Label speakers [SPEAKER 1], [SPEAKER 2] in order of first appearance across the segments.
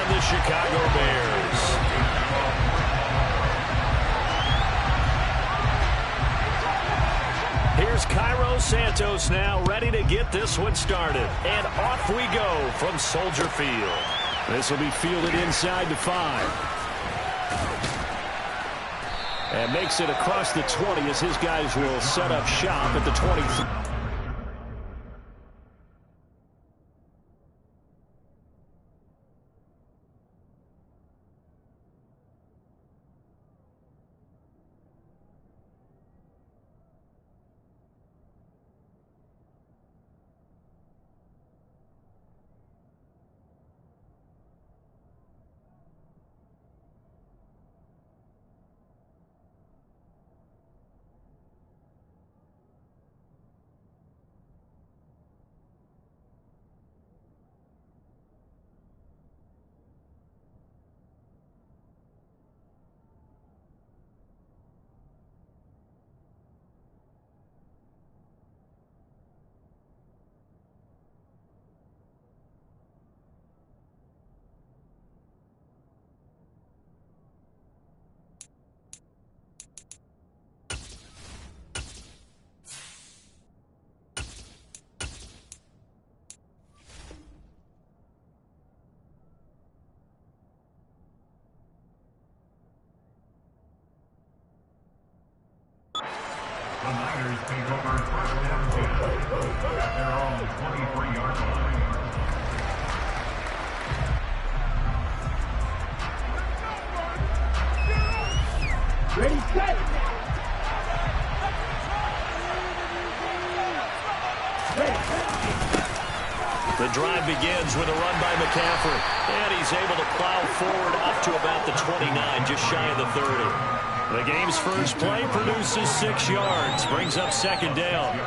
[SPEAKER 1] and the Chicago Bears. Here's Cairo Santos now, ready to get this one started. And off we go from Soldier Field. This will be fielded inside the 5. And makes it across the 20 as his guys will set up shop at the 23.
[SPEAKER 2] The Niners take over first down at their own 23-yard line.
[SPEAKER 3] Ready, set.
[SPEAKER 1] The drive begins with a run by McCaffrey. And he's able to plow forward up to about the 29, just shy of the 30. The game's first play produces 6 yards, brings up second down.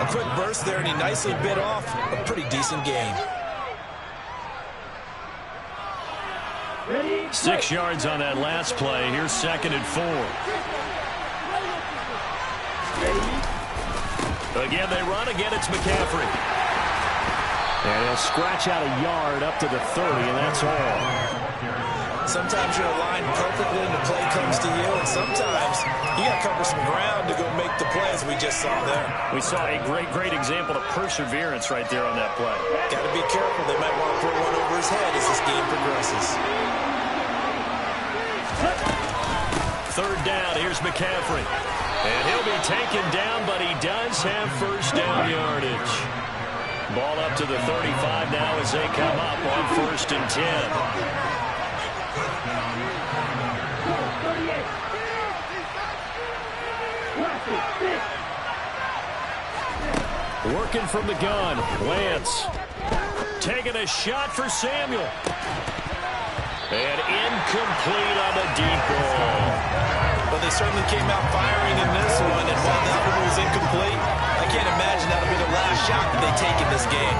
[SPEAKER 4] A quick burst there, and he nicely bit off a pretty decent gain.
[SPEAKER 1] 6 yards on that last play. Here's second and 4. Again, they run. Again, it's McCaffrey. And he'll scratch out a yard up to the 30, and that's all.
[SPEAKER 4] Sometimes you're aligned perfectly and the play comes to you, and sometimes you got to cover some ground to go make the play, as we just saw there.
[SPEAKER 1] We saw a great example of perseverance right there on that play.
[SPEAKER 4] Got to be careful. They might want to put one over his head as this game progresses.
[SPEAKER 1] Third down, here's McCaffrey. And he'll be taken down, but he does have first down yardage. Ball up to the 35 now as they come up on first and 10. Working from the gun, Lance. Taking a shot for Samuel. And incomplete on the deep ball.
[SPEAKER 4] Well, they certainly came out firing in this one, and while that one was incomplete, I can't imagine that'll be the last shot that they take in this game.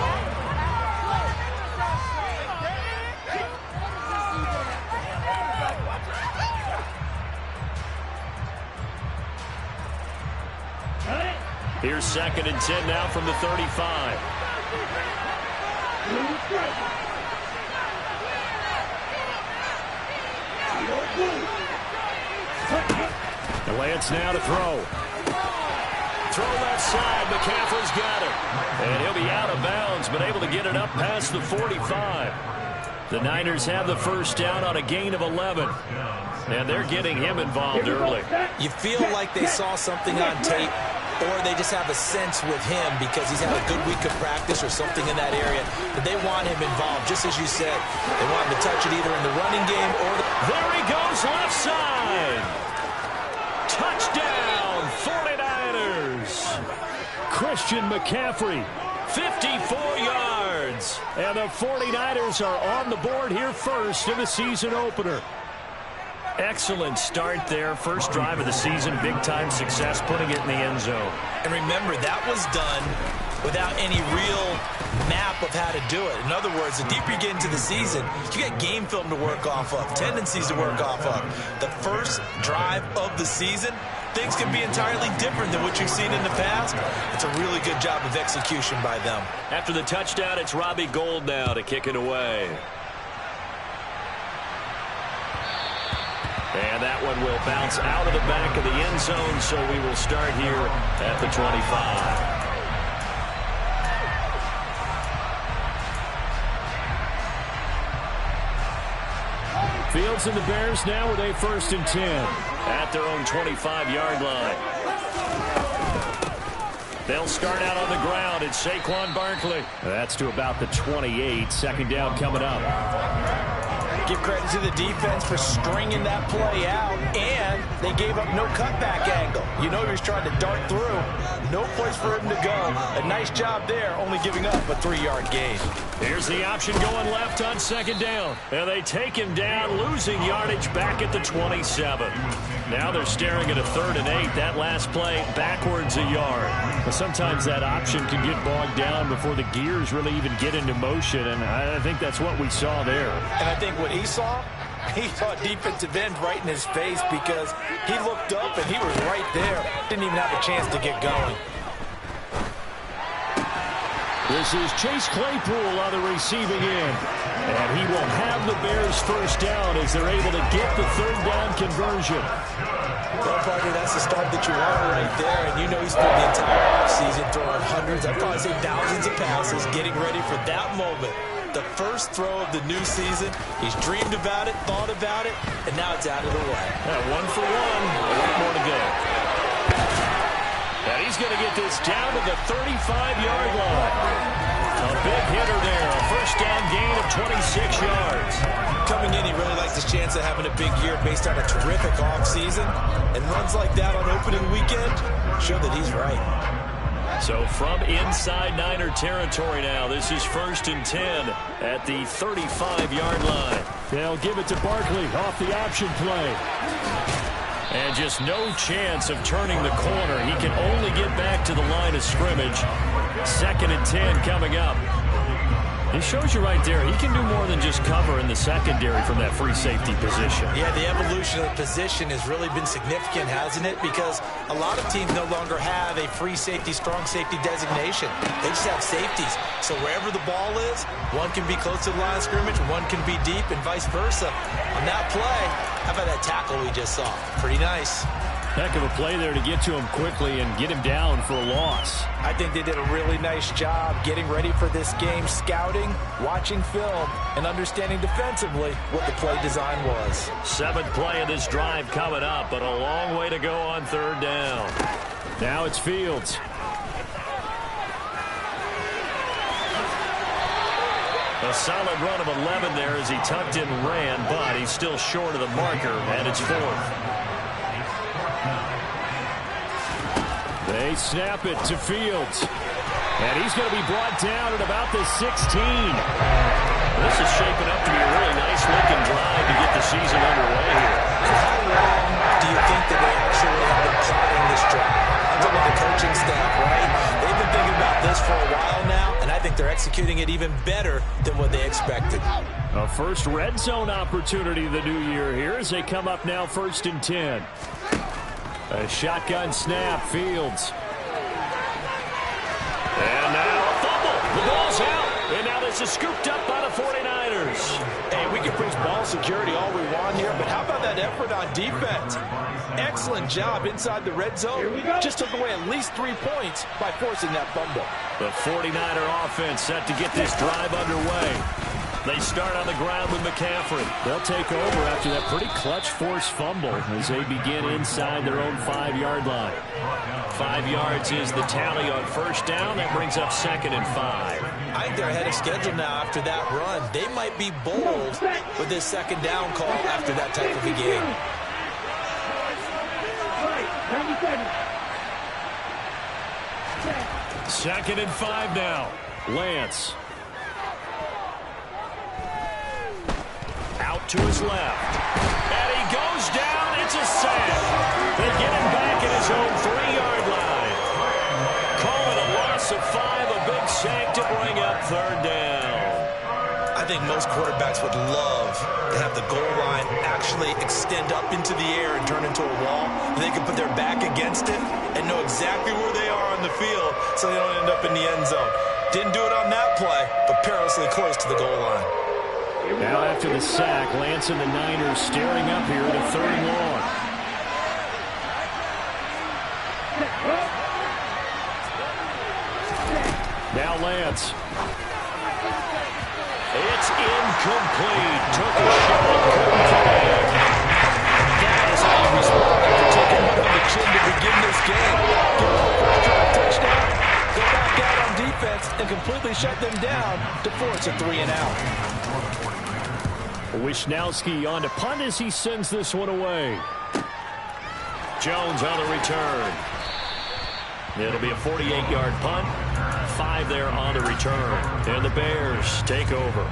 [SPEAKER 1] Here's second and 10 now from the 35. And Lance now to throw. Throw left side. McCaffrey's got it. And he'll be out of bounds, but able to get it up past the 45. The Niners have the first down on a gain of 11. And they're getting him involved early.
[SPEAKER 4] You feel like they saw something on tape, or they just have a sense with him because he's had a good week of practice or something in that area that they want him involved. Just as you said, they want him to touch it either in the running game or
[SPEAKER 1] there he goes, left side. Touchdown, 49ers. Christian McCaffrey, 54 yards. And the 49ers are on the board here first in the season opener. Excellent start there. First drive of the season, big-time success, putting it in the end zone.
[SPEAKER 4] And remember, that was done without any real map of how to do it. In other words, the deeper you get into the season, you got game film to work off of, tendencies to work off of. The first drive of the season, things can be entirely different than what you've seen in the past. It's a really good job of execution by them.
[SPEAKER 1] After the touchdown, it's Robbie Gould now to kick it away. one will bounce out of the back of the end zone, so we will start here at the 25. Fields and the Bears now with a 1st and 10 at their own 25-yard line. They'll start out on the ground. It's Saquon Barkley. That's to about the 28. 2nd down coming up.
[SPEAKER 4] Give credit to the defense for stringing that play out, and they gave up no cutback angle. You know he was trying to dart through. No place for him to go. A nice job there, only giving up a 3-yard gain.
[SPEAKER 1] Here's the option going left on 2nd down. And they take him down, losing yardage back at the 27. Now they're staring at a 3rd and 8. That last play backwards a yard. But sometimes that option can get bogged down before the gears really even get into motion, and I think that's what we saw there.
[SPEAKER 4] And I think what he saw defensive end right in his face, because he looked up and he was right there. Didn't even have a chance to get going.
[SPEAKER 1] This is Chase Claypool on the receiving end. And he will have the Bears 1st down as they're able to get the 3rd down conversion.
[SPEAKER 4] Well, partner, that's the start that you want right there. And you know he's spent the entire offseason throwing hundreds, I'd probably say thousands of passes, getting ready for that moment. The first throw of the new season. He's dreamed about it, thought about it, and now it's out of the way.
[SPEAKER 1] 1 for 1. A lot more to go. And he's going to get this down to the 35-yard line. A big hitter there. A 1st down gain of 26 yards.
[SPEAKER 4] Coming in, he really likes his chance of having a big year based on a terrific offseason. And runs like that on opening weekend show that he's right.
[SPEAKER 1] So from inside Niner territory now, this is 1st and 10 at the 35-yard line. They'll give it to Barkley off the option play. And just no chance of turning the corner. He can only get back to the line of scrimmage. 2nd and 10 coming up. He shows you right there, he can do more than just cover in the secondary from that free safety position.
[SPEAKER 4] Yeah, the evolution of the position has really been significant, hasn't it? Because a lot of teams no longer have a free safety, strong safety designation. They just have safeties. So wherever the ball is, one can be close to the line of scrimmage, one can be deep, and vice versa. On that play, how about that tackle we just saw? Pretty nice.
[SPEAKER 1] Heck of a play there to get to him quickly and get him down for a loss.
[SPEAKER 4] I think they did a really nice job getting ready for this game, scouting, watching film, and understanding defensively what the play design was.
[SPEAKER 1] 7th play of this drive coming up, but a long way to go on 3rd down. Now it's Fields. A solid run of 11 there as he tucked in and ran, but he's still short of the marker, and it's 4th. They snap it to Fields. And he's going to be brought down at about the 16. This is shaping up to be a really nice-looking drive to get the season underway here.
[SPEAKER 4] How long do you think that they actually have been plotting this drive? I'm talking about the coaching staff, right? They've been thinking about this for a while now, and I think they're executing it even better than what they expected.
[SPEAKER 1] A first red zone opportunity of the new year here as they come up now 1st and 10. A shotgun snap, Fields. And now a fumble. The ball's out. And now this is scooped up by the 49ers.
[SPEAKER 4] Hey, we can preach ball security all we want here, but how about that effort on defense? Excellent job inside the red zone. Just took away at least 3 points by forcing that fumble.
[SPEAKER 1] The 49er offense set to get this drive underway. They start on the ground with McCaffrey. They'll take over after that pretty clutch forced fumble as they begin inside their own 5-yard line. 5 yards is the tally on 1st down. That brings up 2nd and 5.
[SPEAKER 4] I think they're ahead of schedule now after that run. They might be bold with this 2nd down call after that type of a game.
[SPEAKER 1] Second and 5 now. Lance. Out to his left. And he goes down. It's a sack. They get him back at his own 3-yard line. Call it a loss of 5. A big sack to bring up 3rd down.
[SPEAKER 4] I think most quarterbacks would love to have the goal line actually extend up into the air and turn into a wall. And they can put their back against it and know exactly where they are on the field so they don't end up in the end zone. Didn't do it on that play, but perilously close to the goal line.
[SPEAKER 1] Now after the sack, Lance and the Niners staring up here at a 3rd and long. Now Lance. It's incomplete. Took a shot, couldn't connect.
[SPEAKER 4] That is how you respond after taking one on the chin to begin this game. Give up a first-drive touchdown, go back out on defense, and completely shut them down to force a 3-and-out.
[SPEAKER 1] Wishnowski on to punt as he sends this one away. Jones on the return. It'll be a 48-yard punt. 5 there on the return. And the Bears take over.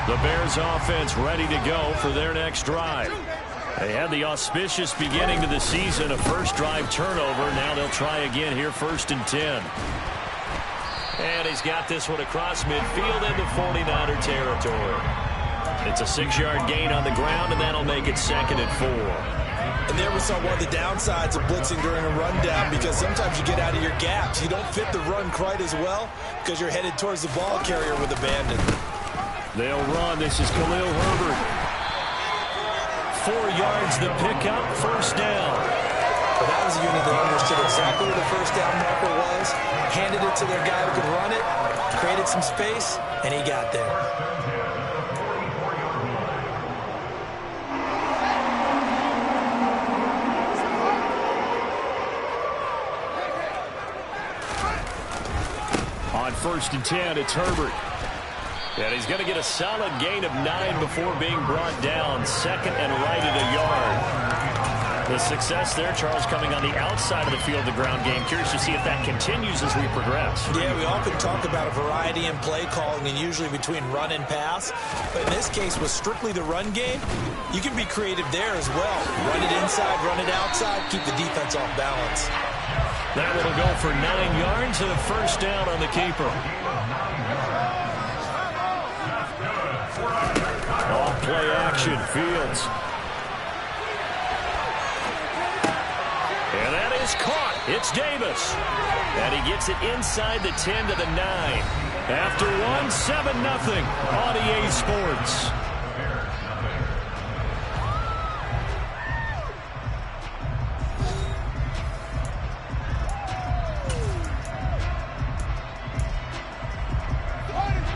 [SPEAKER 1] The Bears offense ready to go for their next drive. They had the auspicious beginning to the season, a first drive turnover. Now they'll try again here, 1st and 10. And he's got this one across midfield into 49er territory. It's a 6-yard gain on the ground, and that'll make it 2nd and 4.
[SPEAKER 4] And there we saw one of the downsides of blitzing during a rundown, because sometimes you get out of your gaps. You don't fit the run quite as well because you're headed towards the ball carrier with abandon.
[SPEAKER 1] They'll run. This is Khalil Herbert. 4 yards the pickup, 1st down.
[SPEAKER 4] Well, that was a unit that understood exactly where the 1st down marker was, handed it to their guy who could run it, created some space, and he got there.
[SPEAKER 1] On 1st and 10, it's Herbert. And he's going to get a solid gain of 9 before being brought down. 2nd and right at a yard. The success there, Charles, coming on the outside of the field, the ground game. Curious to see if that continues as we progress.
[SPEAKER 4] Yeah, we often talk about a variety in play calling, and usually between run and pass. But in this case, with strictly the run game, you can be creative there as well. Run it inside, run it outside, keep the defense off balance.
[SPEAKER 1] That will go for 9 yards and a 1st down on the keeper. Off play action, Fields. And that is caught. It's Davis. And he gets it inside the 10 to the 9. After one, 7-0 on EA Sports.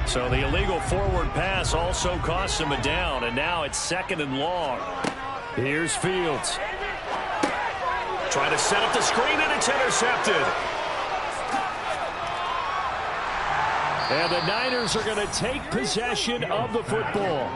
[SPEAKER 1] So the illegal forward pass also costs him a down, and now it's 2nd and long. Here's Fields. Trying to set up the screen, and it's intercepted. And the Niners are going to take possession of the football.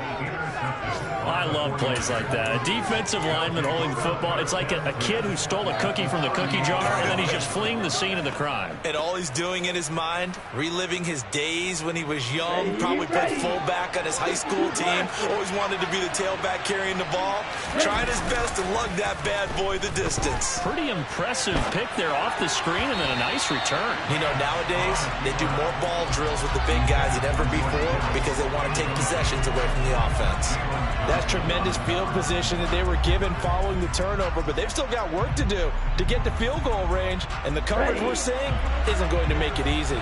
[SPEAKER 1] I love plays like that. A defensive lineman holding the football. It's like a kid who stole a cookie from the cookie jar, and then he's just fleeing the scene of the crime.
[SPEAKER 4] And all he's doing in his mind, reliving his days when he was young, probably played fullback on his high school team, always wanted to be the tailback carrying the ball, trying his best to lug that bad boy the distance.
[SPEAKER 1] Pretty impressive pick there off the screen, and then a nice return.
[SPEAKER 4] You know, nowadays, they do more ball drills with the big guys than ever before because they want to take possessions away from the offense. That's tremendous field position that they were given following the turnover, but they've still got work to do to get to field goal range, and the coverage we're seeing isn't going to make it easy.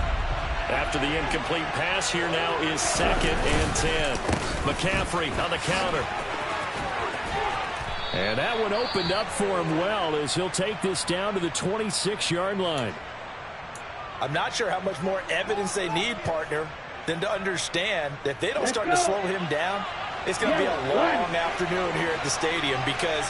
[SPEAKER 1] After the incomplete pass, here now is 2nd and 10. McCaffrey on the counter. And that one opened up for him well as he'll take this down to the 26-yard line.
[SPEAKER 4] I'm not sure how much more evidence they need, partner, than to understand that if they don't start to slow him down, it's going to be a long afternoon here at the stadium because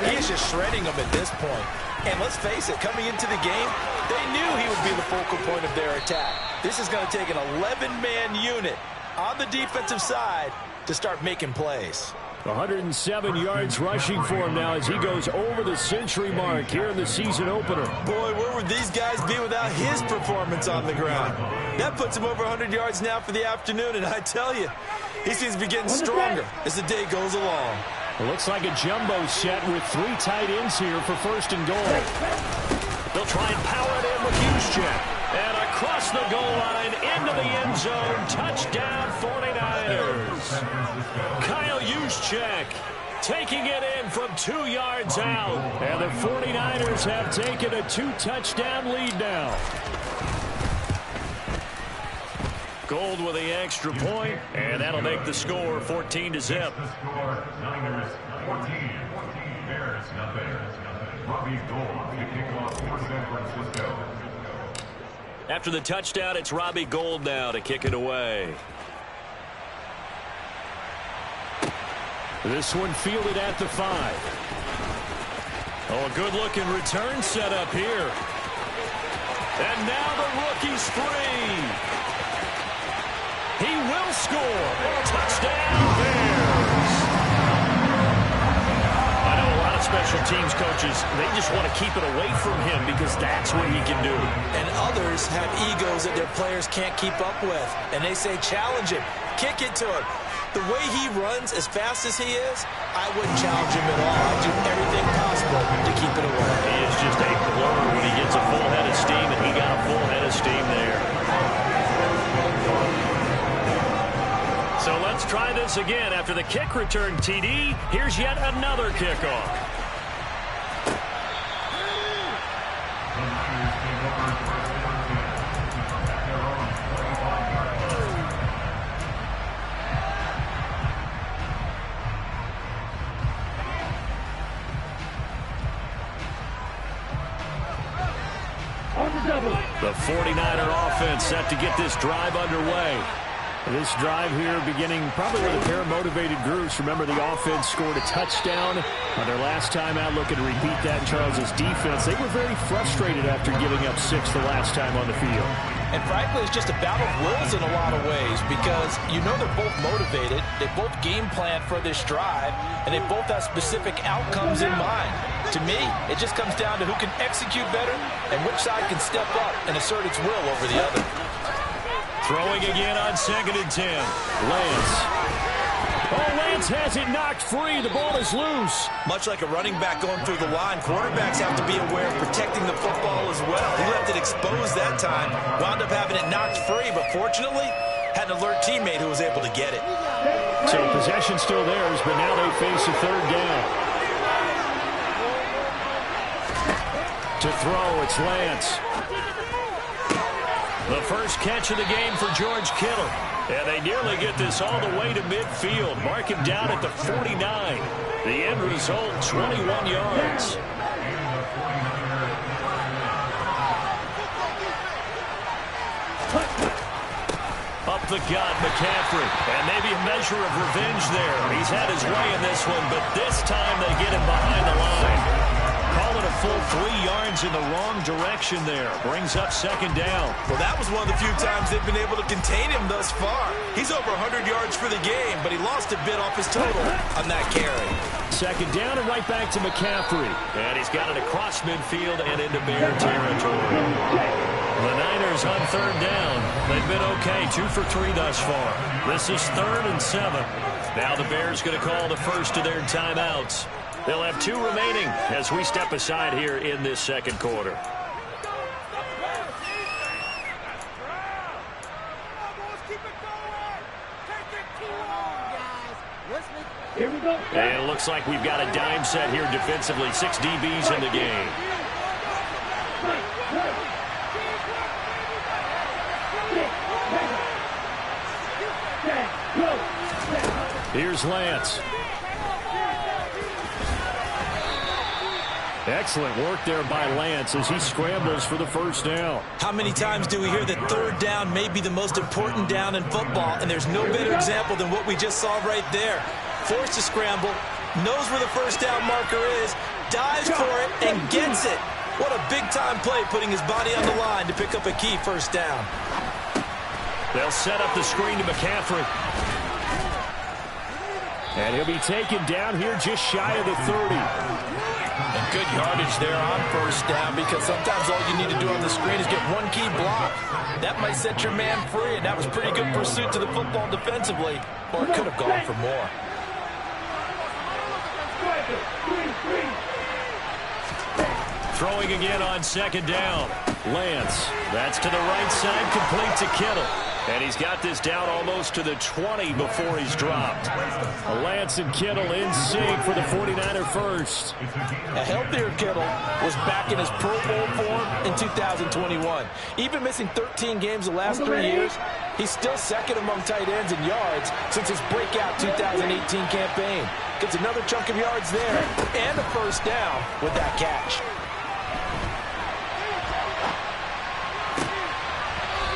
[SPEAKER 4] he is just shredding them at this point. And let's face it, coming into the game, they knew he would be the focal point of their attack. This is going to take an 11-man unit on the defensive side to start making plays.
[SPEAKER 1] 107 yards rushing for him now as he goes over the century mark here in the season opener.
[SPEAKER 4] Boy, where would these guys be without his performance on the ground? That puts him over 100 yards now for the afternoon, and I tell you, he seems to be getting stronger as the day goes along.
[SPEAKER 1] It looks like a jumbo set with 3 tight ends here for 1st and goal. They'll try and power it in with Juszczyk. And a across the goal line, into the end zone. Touchdown, 49ers. Kyle Juszczyk taking it in from 2 yards out. And the 49ers have taken a 2-touchdown lead now. Gold with the extra point, and that'll make the score 14-0.
[SPEAKER 2] Niners 14. Bears nothing. Robbie Gould to kick off for San Francisco.
[SPEAKER 1] After the touchdown, it's Robbie Gould now to kick it away. This one fielded at the 5. Oh, a good-looking return set up here. And now the rookie's free. He will score. Touchdown, Bears. I know a lot of special teams coaches, they just want to keep it away from him because that's what he can do.
[SPEAKER 4] And others have egos that their players can't keep up with. And they say, challenge him. Kick it to him. The way he runs as fast as he is, I wouldn't challenge him at all. I'd do everything possible to keep it away.
[SPEAKER 1] He is just a blur when he gets a full head of steam, and he got a full head of steam there. So let's try this again. After the kick return TD, here's yet another kickoff. The 49er offense set to get this drive underway. This drive here beginning probably with a pair of motivated groups. Remember, the offense scored a touchdown on their last time out. Looking to repeat that in Charles' defense. They were very frustrated after giving up 6 the last time on the field.
[SPEAKER 4] And frankly, it's just a battle of wills in a lot of ways because you know they're both motivated. They both game plan for this drive, and they both have specific outcomes in mind. To me, it just comes down to who can execute better and which side can step up and assert its will over the other.
[SPEAKER 1] Throwing again on 2nd and 10. Lance. Oh, Lance has it knocked free. The ball is loose.
[SPEAKER 4] Much like a running back going through the line, quarterbacks have to be aware of protecting the football as well. He left it exposed that time, wound up having it knocked free, but fortunately, had an alert teammate who was able to get it.
[SPEAKER 1] So possession still theirs, but now they face a 3rd down. To throw, it's Lance. The first catch of the game for George Kittle. And they nearly get this all the way to midfield. Mark him down at the 49. The end result, 21 yards. Up the gut, McCaffrey. And maybe a measure of revenge there. He's had his way in this one, but this time they get him behind the line. Call it a full 3 yards in the wrong direction there. Brings up 2nd down.
[SPEAKER 4] Well, that was one of the few times they've been able to contain him thus far. He's over 100 yards for the game, but he lost a bit off his total on that carry.
[SPEAKER 1] 2nd down and right back to McCaffrey. And he's got it across midfield and into Bear territory. The Niners on 3rd down. They've been okay, 2 for 3 thus far. This is 3rd and 7. Now the Bears going to call the first of their timeouts. They'll have 2 remaining as we step aside here in this 2nd quarter.
[SPEAKER 3] Here we go.
[SPEAKER 1] And it looks like we've got a dime set here defensively. 6 DBs in the game. Here's Lance. Excellent work there by Lance as he scrambles for the 1st down.
[SPEAKER 4] How many times do we hear that 3rd down may be the most important down in football, and there's no better example than what we just saw right there. Forced to scramble, knows where the 1st down marker is, dives for it, and gets it. What a big-time play, putting his body on the line to pick up a key 1st down.
[SPEAKER 1] They'll set up the screen to McCaffrey. And he'll be taken down here just shy of the 30.
[SPEAKER 4] And good yardage there on 1st down, because sometimes all you need to do on the screen is get one key block. That might set your man free, and that was pretty good pursuit to the football defensively, or it could have gone for more.
[SPEAKER 1] Throwing again on second down. Lance, that's to the right side, complete to Kittle. And he's got this down almost to the 20 before he's dropped. Lance and Kittle in sync for the 49er first.
[SPEAKER 4] A healthier Kittle was back in his Pro Bowl form in 2021. Even missing 13 games the last 3 years, he's still second among tight ends in yards since his breakout 2018 campaign. Gets another chunk of yards there and a first down with that catch.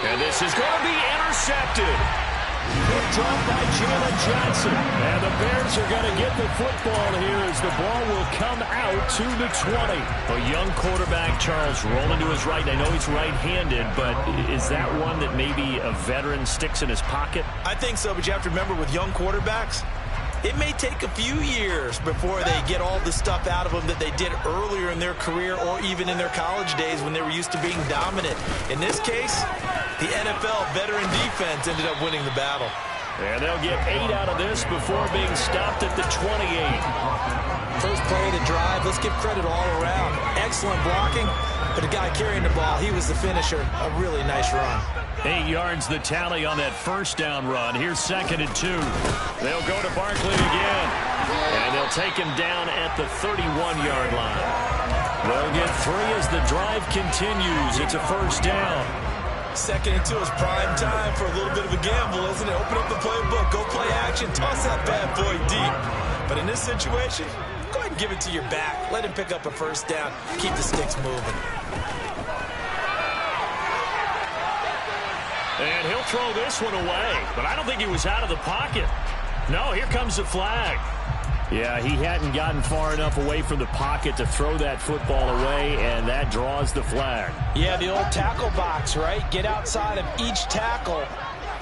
[SPEAKER 1] And this is going to be intercepted. Picked off by Jalen Johnson. And the Bears are going to get the football here as the ball will come out to the 20. A young quarterback, Charles, rolling to his right. I know he's right-handed, but is that one that maybe a veteran sticks in his pocket?
[SPEAKER 4] I think so, but you have to remember with young quarterbacks, it may take a few years before they get all the stuff out of them that they did earlier in their career or even in their college days when they were used to being dominant. In this case, the NFL veteran defense ended up winning the battle.
[SPEAKER 1] And they'll get 8 out of this before being stopped at the 28.
[SPEAKER 4] First play of the drive, let's give credit all around. Excellent blocking, but the guy carrying the ball, he was the finisher. A really nice run.
[SPEAKER 1] 8 yards the tally on that first down run. Here's 2nd and 2. They'll go to Barkley again. And they'll take him down at the 31-yard line. They'll get 3 as the drive continues. It's a first down.
[SPEAKER 4] 2nd and 2 is prime time for a little bit of a gamble, isn't it? Open up the playbook, go play action, toss that bad boy deep. But in this situation, go ahead and give it to your back. Let him pick up a first down. Keep the sticks moving.
[SPEAKER 1] And he'll throw this one away. But I don't think he was out of the pocket. No, here comes the flag. Yeah, he hadn't gotten far enough away from the pocket to throw that football away, and that draws the flag.
[SPEAKER 4] Yeah, the old tackle box, right? Get outside of each tackle,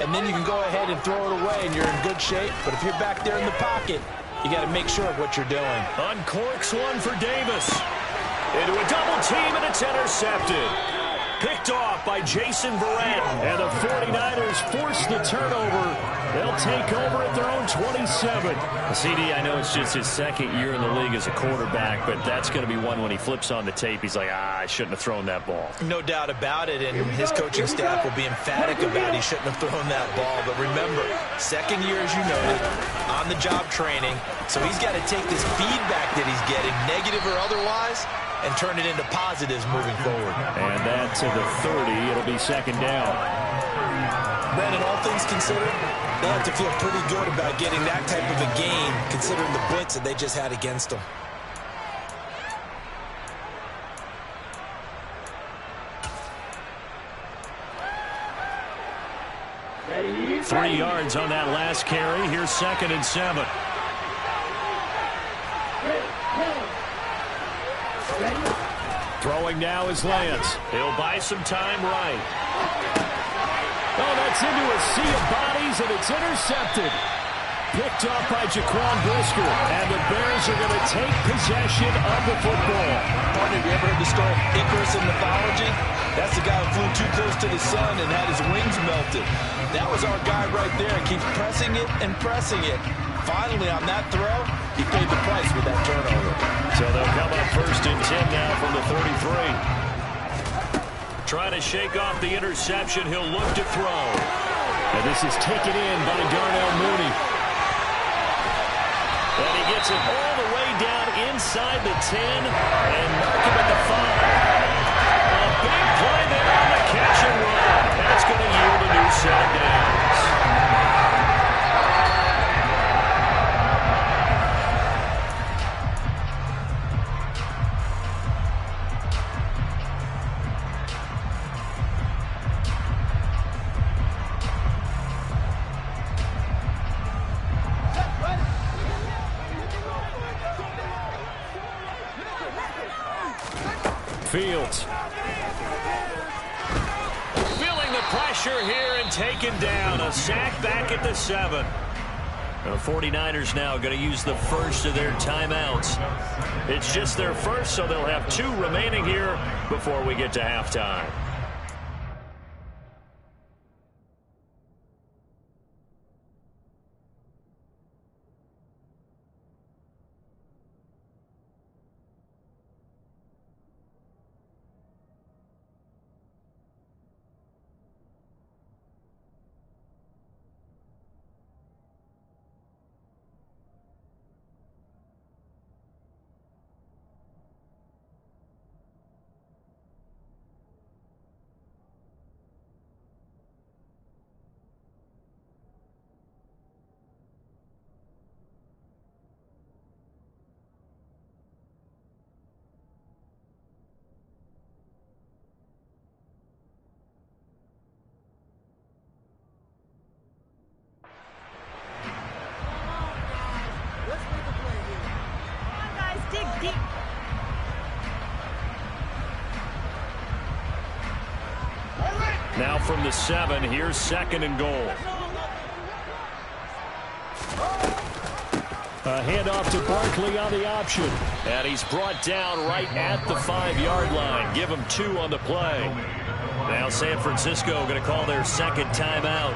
[SPEAKER 4] and then you can go ahead and throw it away, and you're in good shape. But if you're back there in the pocket, you got to make sure of what you're doing.
[SPEAKER 1] Uncorks one for Davis. Into a double team, and it's intercepted. Picked off by Jason Verrett. And the 49ers force the turnover. They'll take over at their own 27. CD, I know it's just his 2nd year in the league as a quarterback, but that's going to be one when he flips on the tape. He's like, I shouldn't have thrown that ball.
[SPEAKER 4] No doubt about it, and his coaching staff will be emphatic about he shouldn't have thrown that ball. But remember, 2nd year, as you noted, on-the-job training. So he's got to take this feedback that he's getting, negative or otherwise, and turn it into positives moving forward.
[SPEAKER 1] And that to the 30. It'll be 2nd down.
[SPEAKER 4] Brandon, all things considered, they have to feel pretty good about getting that type of a game, considering the blitz that they just had against them.
[SPEAKER 1] Ready? 3 yards on that last carry. Here's 2nd and 7. Throwing now is Lance. He'll buy some time right. Oh, that's into a sea of bodies, and it's intercepted. Picked off by Jaquan Brisker, and the Bears are going to take possession of the football.
[SPEAKER 4] Partner, you ever heard the story of Icarus in mythology? That's the guy who flew too close to the sun and had his wings melted. That was our guy right there. Keeps pressing it and pressing it. Finally, on that throw, he paid the price with that turnover.
[SPEAKER 1] So they'll come up 1st and 10 now from the 33. Trying to shake off the interception. He'll look to throw. And this is taken in by Darnell Mooney. And he gets it all the way down inside the 10 and mark him at the 5. A big play there on the catch and run. That's going to yield a new set of downs. Fields. Feeling the pressure here and taken down. A sack back at the 7. The 49ers now going to use the first of their timeouts. It's just their first, so they'll have 2 remaining here before we get to halftime. Now from the 7, here's 2nd and goal. A handoff to Barkley on the option. And he's brought down right at the 5-yard line. Give him 2 on the play. Now San Francisco going to call their 2nd timeout.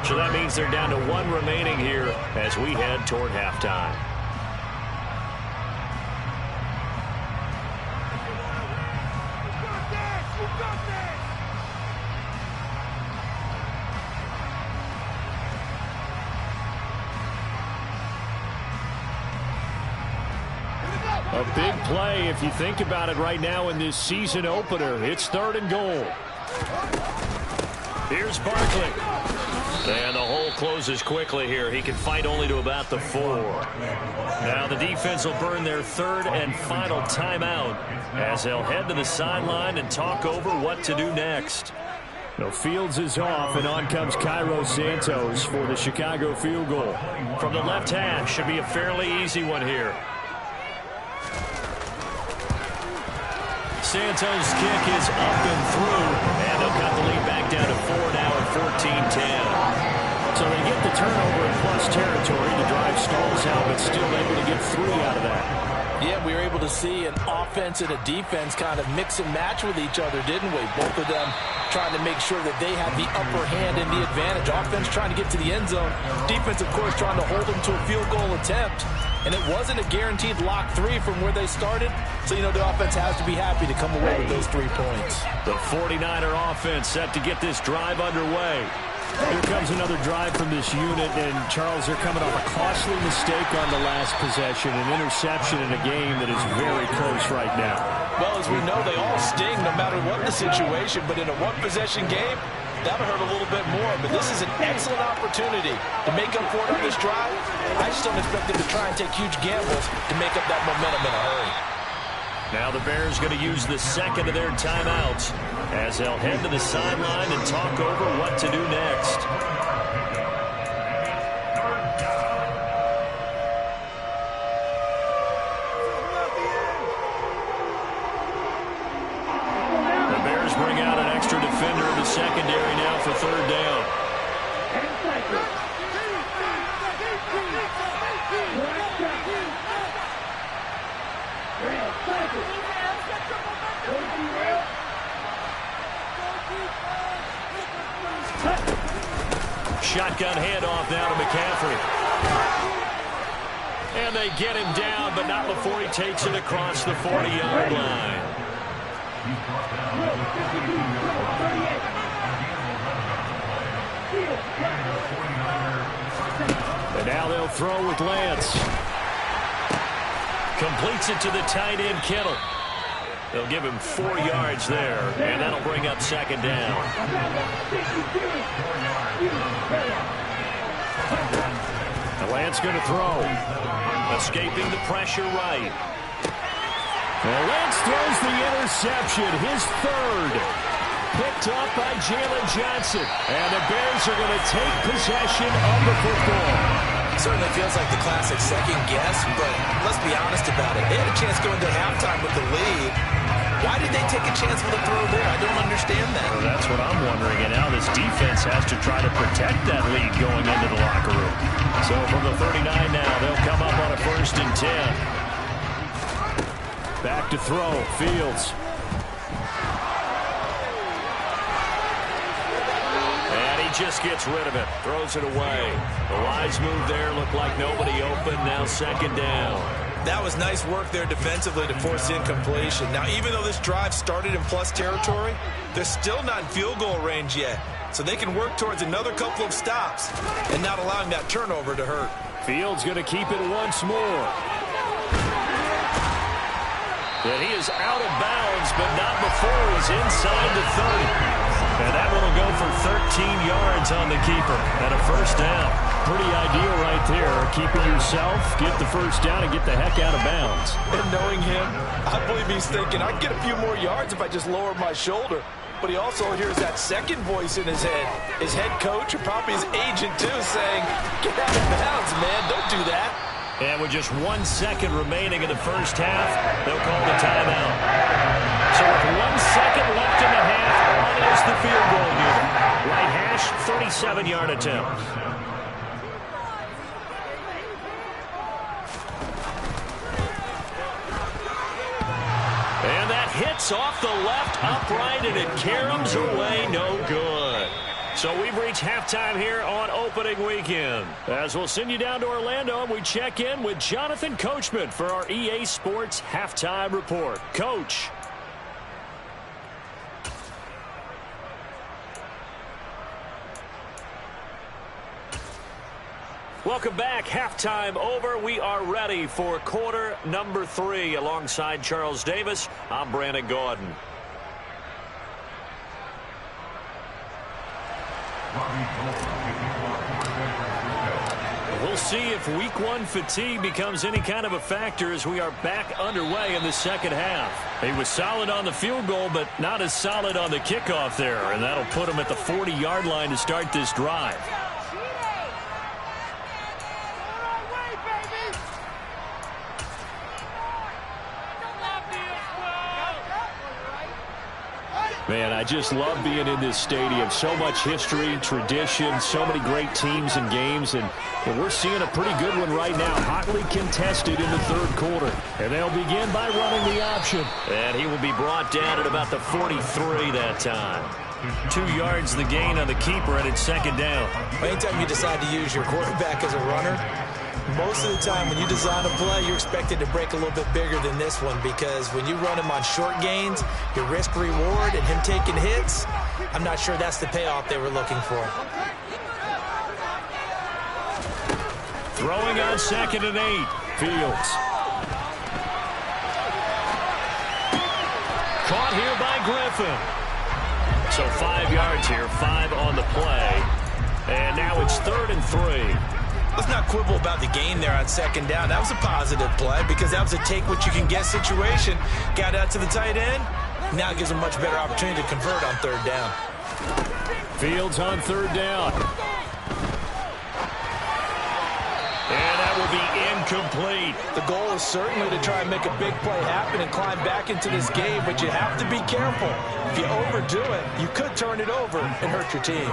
[SPEAKER 1] So that means they're down to 1 remaining here as we head toward halftime. A big play if you think about it right now in this season opener. It's 3rd and goal. Here's Barkley. And the hole closes quickly here. He can fight only to about the 4. Now the defense will burn their 3rd and final timeout as they'll head to the sideline and talk over what to do next. Now Fields is off, and on comes Cairo Santos for the Chicago field goal. From the left hash, should be a fairly easy one here. Santos' kick is up and through, and they'll cut the lead back down to 4 now at 14-10. So they get the turnover in plus territory. The drive stalls out, but still able to get 3 out of that.
[SPEAKER 4] Yeah, we were able to see an offense and a defense kind of mix and match with each other, didn't we? Both of them trying to make sure that they have the upper hand and the advantage. Offense trying to get to the end zone. Defense, of course, trying to hold them to a field goal attempt. And it wasn't a guaranteed lock 3 from where they started. So, you know, the offense has to be happy to come away with those 3 points.
[SPEAKER 1] The 49er offense set to get this drive underway. Here comes another drive from this unit, and Charles, they're coming off a costly mistake on the last possession, an interception in a game that is very close right now.
[SPEAKER 4] Well, as we know, they all sting no matter what the situation, but in a one-possession game, that'll hurt a little bit more. But this is an excellent opportunity to make up for it on this drive. I just don't expect them to try and take huge gambles to make up that momentum in a hurry.
[SPEAKER 1] Now the Bears going to use the 2nd of their timeouts as they'll head to the sideline and talk over what to do next. The Bears bring out an extra defender in the secondary now for 3rd down. Shotgun handoff now to McCaffrey. And they get him down, but not before he takes it across the 40-yard line. And now they'll throw with Lance. Completes it to the tight end, Kittle. They'll give him 4 yards there, and that'll bring up 2nd down. Lance going to throw. Escaping the pressure right. And Lance throws the interception, his 3rd. Picked up by Jalen Johnson. And the Bears are going to take possession of the football.
[SPEAKER 4] Certainly feels like the classic second guess, but let's be honest about it. They had a chance going to halftime with the lead. Why did they take a chance with a throw there? I don't understand that.
[SPEAKER 1] Well, that's what I'm wondering. And now this defense has to try to protect that lead going into the locker room. So from the 39 now, they'll come up on a 1st and 10. Back to throw. Fields. And he just gets rid of it. Throws it away. The wise move there. Looked like nobody open. Now 2nd down.
[SPEAKER 4] That was nice work there defensively to force incompletion. Now, even though this drive started in plus territory, they're still not in field goal range yet. So they can work towards another couple of stops and not allowing that turnover to hurt.
[SPEAKER 1] Fields going to keep it once more. And he is out of bounds, but not before he's inside the 30. And that one will go for 13 yards on the keeper and a 1st down. Pretty ideal right there. Keep it yourself, get the 1st down, and get the heck out of bounds.
[SPEAKER 4] And knowing him, I believe he's thinking, I can get a few more yards if I just lower my shoulder. But he also hears that second voice in his head. His head coach, or probably his agent too, saying, get out of bounds, man, don't do that.
[SPEAKER 1] And with just 1 second remaining in the first half, they'll call the timeout. So with 1 second left in the half, on is the field goal unit. Right hash, 37-yard attempt. And that hits off the left upright, and it caroms away, no good. So we've reached halftime here on opening weekend. As we'll send you down to Orlando, we check in with Jonathan Coachman for our EA Sports Halftime Report. Coach. Welcome back. Halftime over. We are ready for quarter number 3. Alongside Charles Davis, I'm Brandon Gordon. We'll see if week 1 fatigue becomes any kind of a factor as we are back underway in the second half. He was solid on the field goal, but not as solid on the kickoff there, and that'll put him at the 40-yard line to start this drive. Man, I just love being in this stadium. So much history, tradition, so many great teams and games, and we're seeing a pretty good one right now, hotly contested in the third quarter. And they'll begin by running the option. And he will be brought down at about the 43 that time. 2 yards the gain on the keeper, and it's second down.
[SPEAKER 4] Anytime you decide to use your quarterback as a runner, most of the time when you design a play, you're expected to break a little bit bigger than this one, because when you run him on short gains, your risk-reward and him taking hits, I'm not sure that's the payoff they were looking for.
[SPEAKER 1] Throwing on 2nd and 8. Fields. Caught here by Griffin. So 5 yards here, 5 on the play. And now it's 3rd and 3.
[SPEAKER 4] Let's not quibble about the gain there on second down. That was a positive play because that was a take-what-you-can-get situation. Got out to the tight end. Now it gives him a much better opportunity to convert on 3rd down.
[SPEAKER 1] Fields on 3rd down. And that will be incomplete.
[SPEAKER 4] The goal is certainly to try and make a big play happen and climb back into this game, but you have to be careful. If you overdo it, you could turn it over and hurt your team.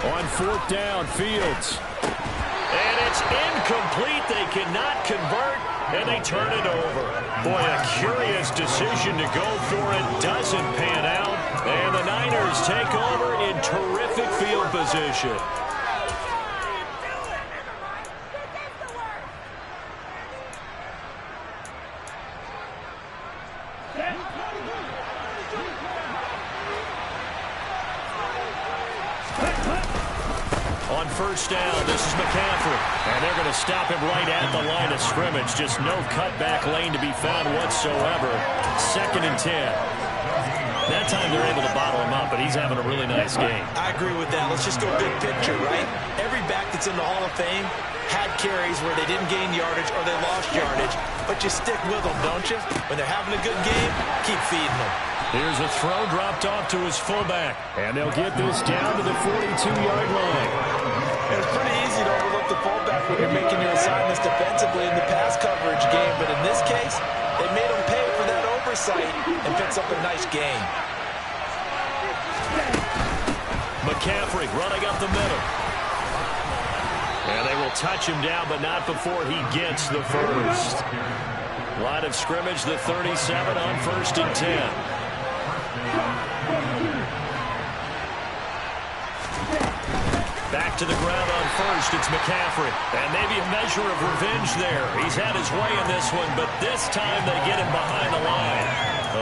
[SPEAKER 1] On 4th down, Fields. And it's incomplete. They cannot convert, and they turn it over. Boy, a curious decision to go for it. Doesn't pan out. And the Niners take over in terrific field position. On 1st down, this is McCaffrey. And they're going to stop him right at the line of scrimmage. Just no cutback lane to be found whatsoever. 2nd and 10. That time they're able to bottle him up, but he's having a really nice game.
[SPEAKER 4] I agree with that. Let's just go big picture, right? Every back that's in the Hall of Fame had carries where they didn't gain yardage or they lost yardage, but you stick with them, don't you? When they're having a good game, keep feeding them.
[SPEAKER 1] Here's a throw dropped off to his fullback, and they'll get this down to the 42-yard line.
[SPEAKER 4] It's pretty easy to overlook the fullback when you're making your assignments defensively in the pass coverage game, but in this case, they made him pay for that oversight and picks up a nice gain.
[SPEAKER 1] McCaffrey running up the middle. And they will touch him down, but not before he gets the first. Line of scrimmage, the 37 on 1st and 10. Back to the ground on 1st, it's McCaffrey. And maybe a measure of revenge there. He's had his way in this one, but this time they get him behind the line.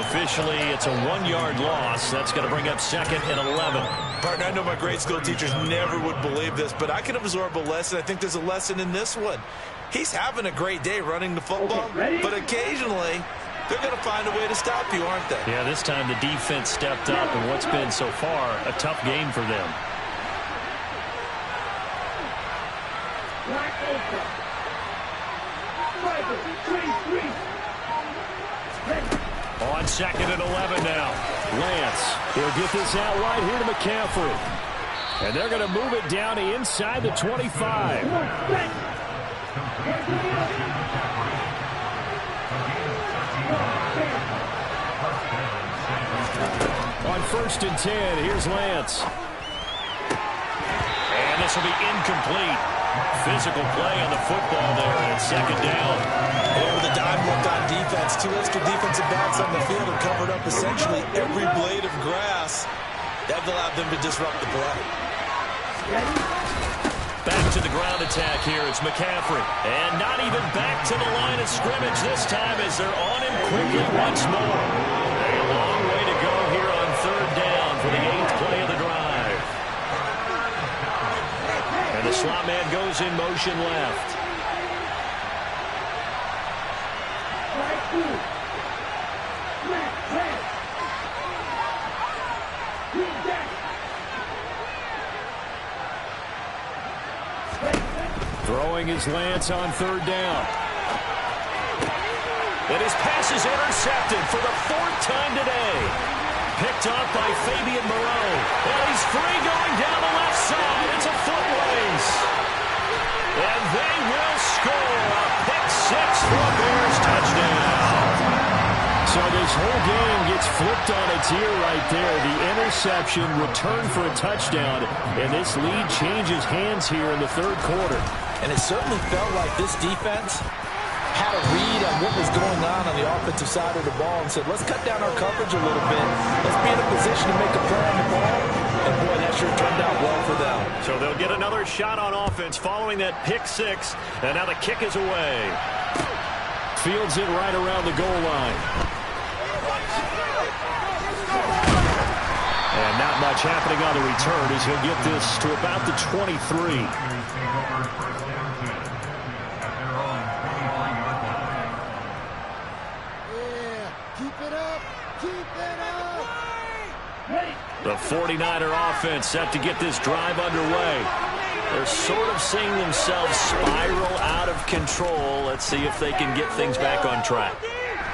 [SPEAKER 1] Officially, it's a 1-yard loss. That's going to bring up 2nd and 11.
[SPEAKER 4] Partner, I know my grade school teachers never would believe this, but I can absorb a lesson. I think there's a lesson in this one. He's having a great day running the football, but occasionally they're going to find a way to stop you, aren't they?
[SPEAKER 1] Yeah, this time the defense stepped up in what's been so far a tough game for them. On 2nd and 11 now. Lance, he'll get this out right here to McCaffrey. And they're going to move it down to inside the 25. On 1st and 10, here's Lance. And this will be incomplete. Physical play on the football there, and 2nd down.
[SPEAKER 4] Over the dime look on defense. 2 extra defensive backs on the field and covered up essentially every blade of grass. That allowed them to disrupt the play.
[SPEAKER 1] Back to the ground attack here. It's McCaffrey. And not even back to the line of scrimmage this time as they're on him quickly once more. A long way to go here on 3rd down for the 8th play of the drive. And the slot man goes in motion left. Throwing his Lance on 3rd down. And his pass is intercepted for the 4th time today. Picked up by Fabian Moreau. And he's free going down the left side. It's a foot race. And they will score a pick 6 for a Bears touchdown. So this whole game gets flipped on its ear right there. The interception returned for a touchdown. And this lead changes hands here in the 3rd quarter.
[SPEAKER 4] And it certainly felt like this defense had a read on what was going on the offensive side of the ball and said, let's cut down our coverage a little bit. Let's be in a position to make a play on the ball. And, boy, that sure turned out well for them.
[SPEAKER 1] So they'll get another shot on offense following that pick 6. And now the kick is away. Fields it right around the goal line. And not much happening on the return as he'll get this to about the 23. The 49er offense set to get this drive underway. They're sort of seeing themselves spiral out of control. Let's see if they can get things back on track.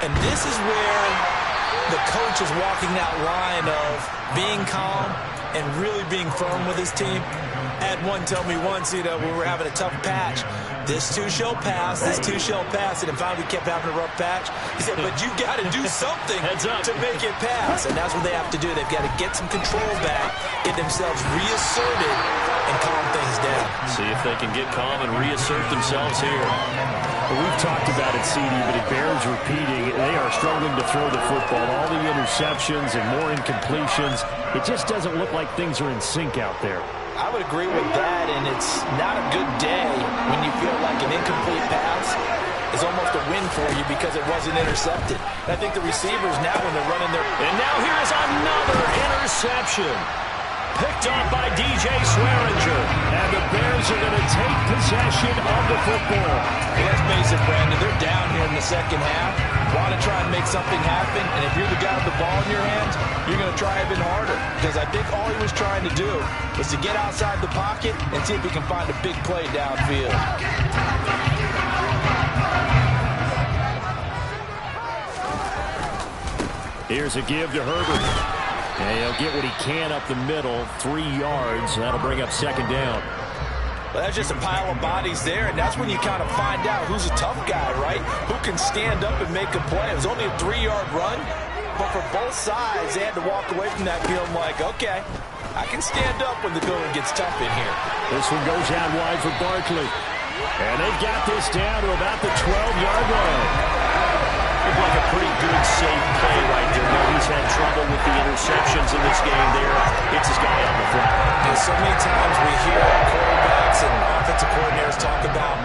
[SPEAKER 4] And this is where the coach is walking that line of being calm and really being firm with his team. I had one tell me once, we were having a tough patch. This too shall pass, this too shall pass. And finally we kept having a rough patch. He said, but you got to do something to make it pass. And that's what they have to do. They've got to get some control back, get themselves reasserted, and calm things down.
[SPEAKER 1] See if they can get calm and reassert themselves here. Well, we've talked about it, CD, but it bears repeating. They are struggling to throw the football. All the interceptions and more incompletions. It just doesn't look like things are in sync out there.
[SPEAKER 4] I would agree with that, and it's not a good day when you feel like an incomplete pass is almost a win for you because it wasn't intercepted. And I think the receivers now, when they're running their...
[SPEAKER 1] And now here's another interception. Picked off by DJ Swearinger. And the Bears are going to take possession of the football.
[SPEAKER 4] Well, let's face it, Brandon, they're down here in the 2nd half. Want to try and make something happen, and if you're the guy with the ball in your hands, you're going to try even harder. Because I think all he was trying to do was to get outside the pocket and see if he can find a big play downfield.
[SPEAKER 1] Here's a give to Herbert. And he'll get what he can up the middle, 3 yards. That'll bring up 2nd down.
[SPEAKER 4] Well, that's just a pile of bodies there, and that's when you kind of find out who's a tough guy, right? Who can stand up and make a play. It was only a 3-yard run, but for both sides, they had to walk away from that feeling like, okay, I can stand up when the going gets tough in here.
[SPEAKER 1] This one goes out wide for Barkley. And they've got this down to about the 12-yard line. Looked like a pretty good, safe play right there. Now he's had trouble with the interceptions in this game there. It's his guy out the front.
[SPEAKER 4] And so many times we hear quarterbacks and offensive coordinators talk about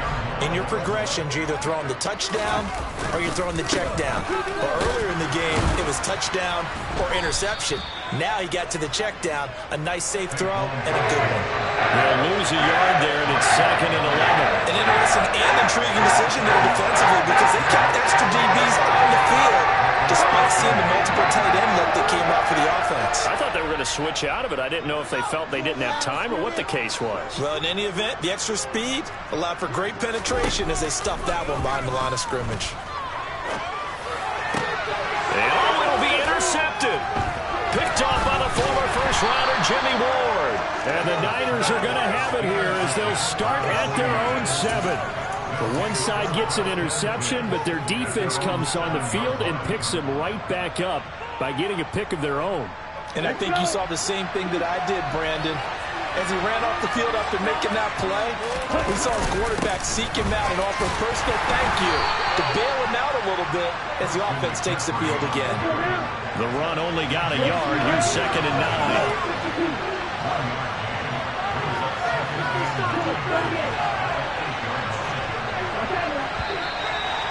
[SPEAKER 4] in your progressions, you're either throwing the touchdown or you're throwing the check down. Well, earlier in the game, it was touchdown or interception. Now he got to the check down, a nice safe throw, and a good one.
[SPEAKER 1] They'll lose a yard there, and it's 2nd and 11.
[SPEAKER 4] An interesting and intriguing decision there defensively because they kept extra DBs on the field despite seeing the multiple tight end look that came out for the offense.
[SPEAKER 1] I thought they were going to switch out of it. I didn't know if they felt they didn't have time or what the case was.
[SPEAKER 4] Well, in any event, the extra speed allowed for great penetration as they stuffed that one behind the line of scrimmage.
[SPEAKER 1] And it'll be intercepted. Picked off by the former first-rounder Jimmy Ward. And the Niners are going to have it here as they'll start at their own 7. The one side gets an interception, but their defense comes on the field and picks them right back up by getting a pick of their own.
[SPEAKER 4] And I think you saw the same thing that I did, Brandon. As he ran off the field after making that play, we saw his quarterback seek him out and offer a personal thank you to bail him out a little bit as the offense takes the field again.
[SPEAKER 1] The run only got a yard. Here's 2nd and 9.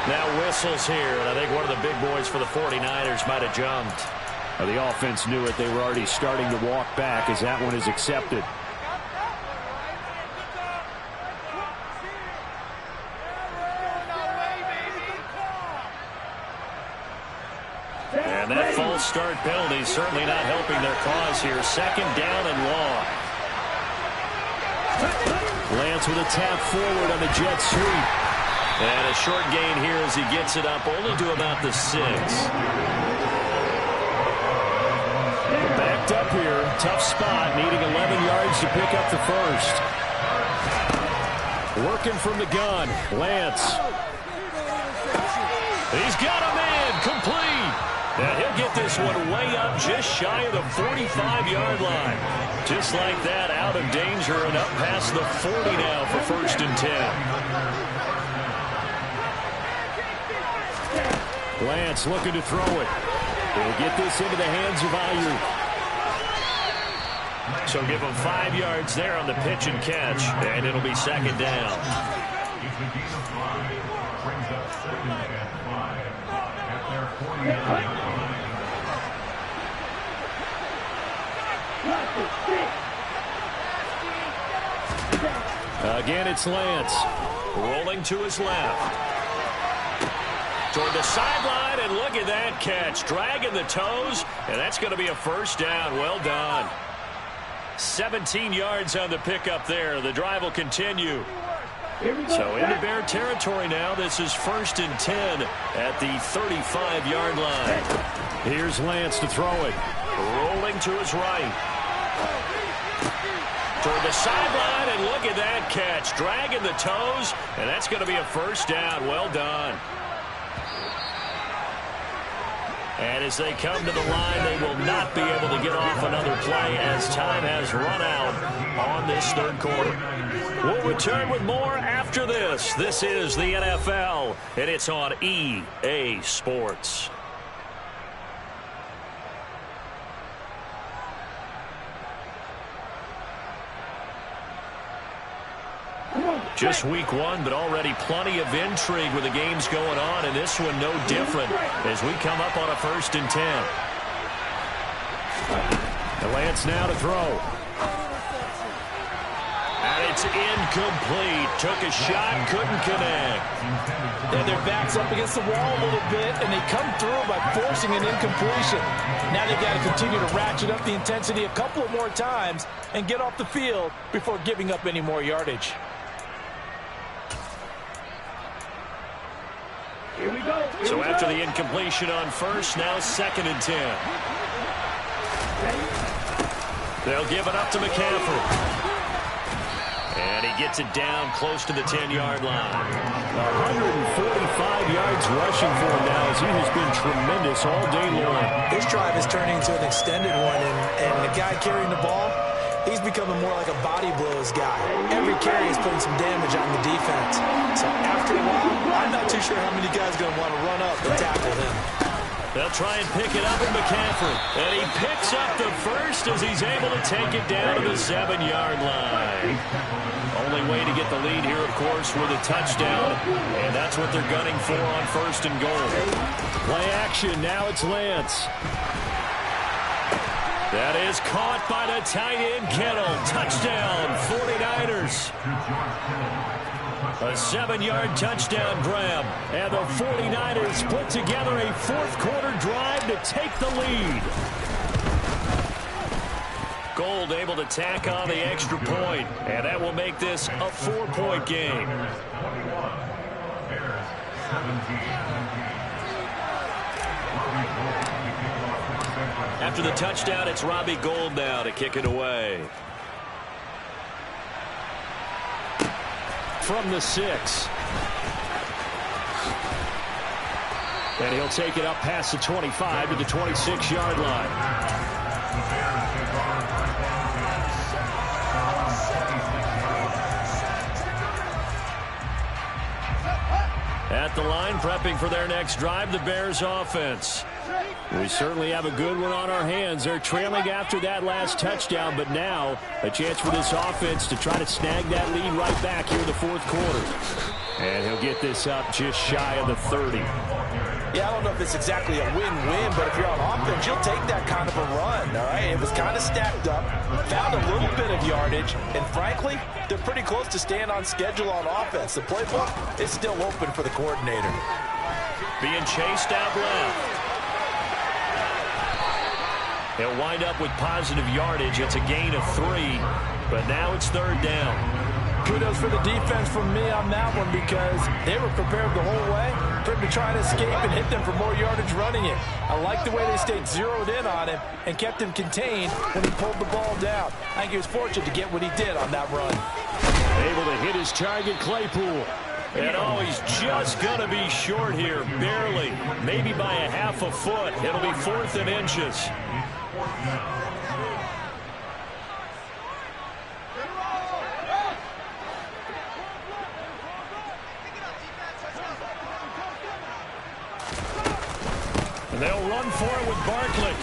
[SPEAKER 1] Now whistles here, and I think one of the big boys for the 49ers might have jumped. Well, the offense knew it. They were already starting to walk back as that one is accepted. And that false start penalty certainly not helping their cause here. 2nd down and long. Lance with a tap forward on the jet sweep. And a short gain here as he gets it up only to about the 6. Backed up here. Tough spot. Needing 11 yards to pick up the first. Working from the gun. Lance. He's got a man. Complete. And he'll get this one way up just shy of the 45-yard line. Just like that, out of danger and up past the 40 now for 1st and 10. Lance looking to throw it. He'll get this into the hands of Ayuk. So give him 5 yards there on the pitch and catch, and it'll be 2nd down.
[SPEAKER 2] Brings up 2nd and 5 at their 49.
[SPEAKER 1] Again, it's Lance. Rolling to his left. Toward the sideline, and look at that catch. Dragging the toes, and that's going to be a 1st down. Well done. 17 yards on the pickup there. The drive will continue. So into Bear territory now. This is 1st and 10 at the 35-yard line. Here's Lance to throw it. Rolling to his right. Toward the sideline, and look at that catch. Dragging the toes, and that's going to be a 1st down. Well done. And as they come to the line, they will not be able to get off another play as time has run out on this 3rd quarter. We'll return with more after this. This is the NFL, and it's on EA Sports. Just week 1, but already plenty of intrigue with the games going on, and this one no different as we come up on a 1st and 10. The Lance now to throw. And it's incomplete. Took a shot, couldn't connect.
[SPEAKER 4] And their back's up against the wall a little bit, and they come through by forcing an incompletion. Now they've got to continue to ratchet up the intensity a couple of more times and get off the field before giving up any more yardage.
[SPEAKER 3] Here we go.
[SPEAKER 1] So after the incompletion on 1st, now 2nd and 10. They'll give it up to McCaffrey. And he gets it down close to the 10-yard line. 145 yards rushing for him now as he has been tremendous all day long.
[SPEAKER 4] This drive is turning into an extended one, and the guy carrying the ball, he's becoming more like a body blows guy. Every carry is putting some damage on the defense. So after a while, I'm not too sure how many guys are going to want to run up and tackle him.
[SPEAKER 1] They'll try and pick it up with McCaffrey. And he picks up the first as he's able to take it down to the 7-yard line. Only way to get the lead here, of course, with a touchdown. And that's what they're gunning for on 1st and goal. Play action. Now it's Lance. That is caught by the tight end, Kittle. Touchdown, 49ers. A 7-yard touchdown grab. And the 49ers put together a 4th quarter drive to take the lead. Gold able to tack on the extra point, and that will make this a 4-point game. After the touchdown, it's Robbie Gould now to kick it away. From the 6. And he'll take it up past the 25 to the 26-yard line. At the line, prepping for their next drive, the Bears offense. We certainly have a good one on our hands. They're trailing after that last touchdown, but now a chance for this offense to try to snag that lead right back here in the fourth quarter. And he'll get this up just shy of the 30.
[SPEAKER 4] Yeah, I don't know if it's exactly a win-win, but if you're on offense, you'll take that kind of a run, all right? It was kind of stacked up, found a little bit of yardage, and frankly, they're pretty close to staying on schedule on offense. The playbook is still open for the coordinator.
[SPEAKER 1] Being chased out left. He'll wind up with positive yardage. It's a gain of 3, but now it's third down.
[SPEAKER 4] Kudos for the defense from me on that one because they were prepared the whole way for him to try to escape and hit them for more yardage running it. I like the way they stayed zeroed in on him and kept him contained when he pulled the ball down. I think he was fortunate to get what he did on that run.
[SPEAKER 1] Able to hit his target, Claypool. And oh, he's just going to be short here, barely, maybe by a half a foot. It'll be 4th and inches. And they'll run for it with Barkley.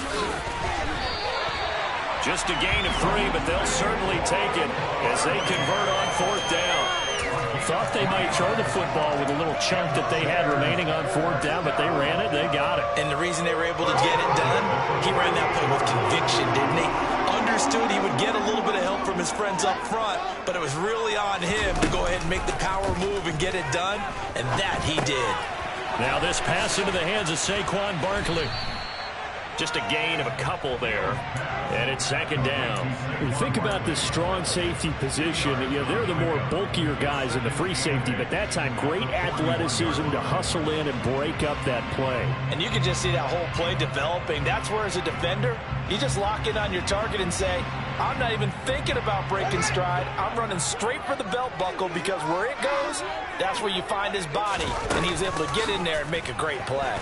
[SPEAKER 1] Just a gain of 3, but they'll certainly take it as they convert on 4th down. Thought they might throw the football with a little chunk that they had remaining on 4th down, but they ran it, they got it.
[SPEAKER 4] And the reason they were able to get it done, he ran that play with conviction, didn't he? Understood he would get a little bit of help from his friends up front, but it was really on him to go ahead and make the power move and get it done, and that he did.
[SPEAKER 1] Now this pass into the hands of Saquon Barkley. Just a gain of a couple there. And it's 2nd down. When you think about this strong safety position, they're the more bulkier guys in the free safety, but that time great athleticism to hustle in and break up that play.
[SPEAKER 4] And you can just see that whole play developing. That's where, as a defender, you just lock in on your target and say, I'm not even thinking about breaking stride. I'm running straight for the belt buckle because where it goes, that's where you find his body. And he was able to get in there and make a great play.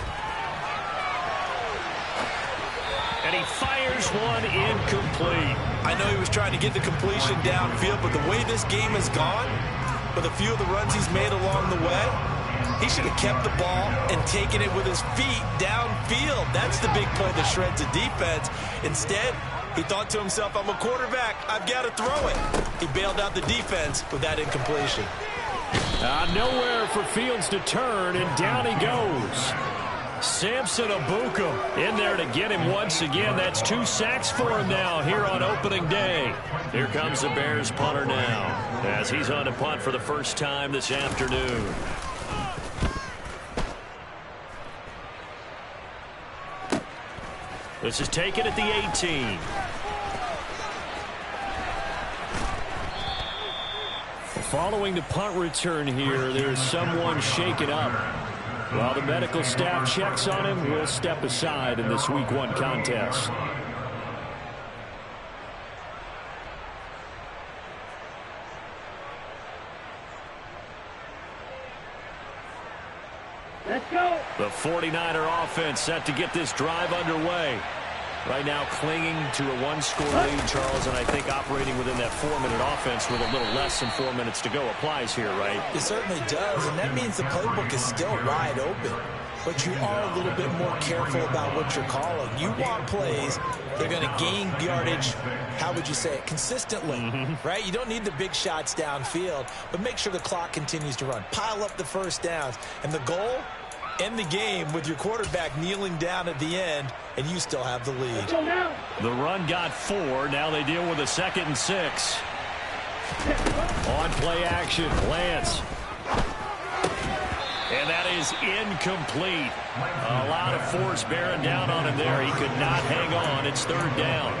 [SPEAKER 1] And he fires one incomplete.
[SPEAKER 4] I know he was trying to get the completion downfield, but the way this game has gone, with a few of the runs he's made along the way, he should have kept the ball and taken it with his feet downfield. That's the big play that shreds the defense. Instead, he thought to himself, I'm a quarterback, I've got to throw it. He bailed out the defense with that incompletion.
[SPEAKER 1] Nowhere for Fields to turn, and down he goes. Samson Abuka in there to get him once again. That's 2 sacks for him now here on opening day. Here comes the Bears punter now as he's on to punt for the first time this afternoon. This is taken at the 18. Following the punt return here, there's someone shaken up. While the medical staff checks on him, we'll step aside in this Week 1 contest.
[SPEAKER 3] Let's go.
[SPEAKER 1] The 49er offense set to get this drive underway. Right now clinging to a 1-score lead, Charles, and I think operating within that 4-minute offense with a little less than 4 minutes to go applies here, right?
[SPEAKER 4] It certainly does, and that means the playbook is still wide open. But you are a little bit more careful about what you're calling. You want plays that are going to gain yardage, how would you say it, consistently, right? You don't need the big shots downfield, but make sure the clock continues to run. Pile up the first downs, and the goal, end the game with your quarterback kneeling down at the end, and you still have the lead.
[SPEAKER 1] The run got 4. Now they deal with a 2nd and 6. On play action, Lance. And that is incomplete. A lot of force bearing down on him there. He could not hang on. It's 3rd down.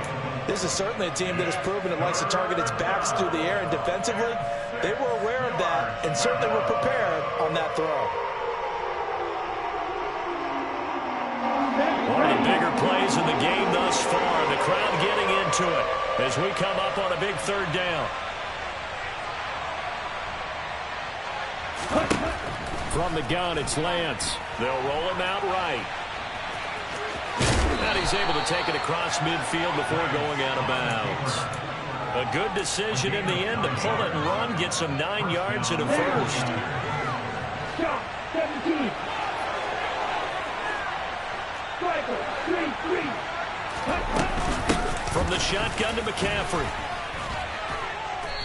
[SPEAKER 4] This is certainly a team that has proven it likes to target its backs through the air, and defensively, they were aware of that and certainly were prepared on that throw.
[SPEAKER 1] One of the bigger plays in the game thus far. The crowd getting into it as we come up on a big third down. From the gun, it's Lance. They'll roll him out right. And he's able to take it across midfield before going out of bounds. A good decision in the end to pull it and run, get some 9 yards and a first.
[SPEAKER 3] Shot, 17. Striker, 3-3.
[SPEAKER 1] From the shotgun to McCaffrey.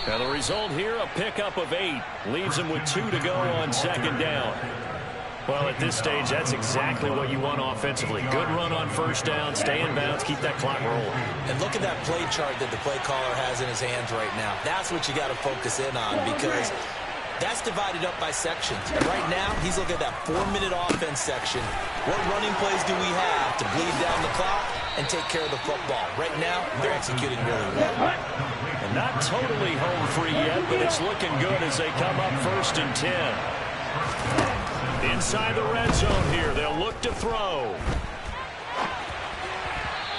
[SPEAKER 1] Now the result here, a pickup of 8. Leaves him with 2 to go on second down. Well, at this stage, that's exactly what you want offensively. Good run on first down, stay in bounds, keep that clock rolling.
[SPEAKER 4] And look at that play chart that the play caller has in his hands right now. That's what you got to focus in on, because that's divided up by sections. And right now, he's looking at that 4-minute offense section. What running plays do we have to bleed down the clock and take care of the football? Right now, they're executing really well.
[SPEAKER 1] And not totally home free yet, but it's looking good as they come up 1st and 10. Inside the red zone here, they'll look to throw.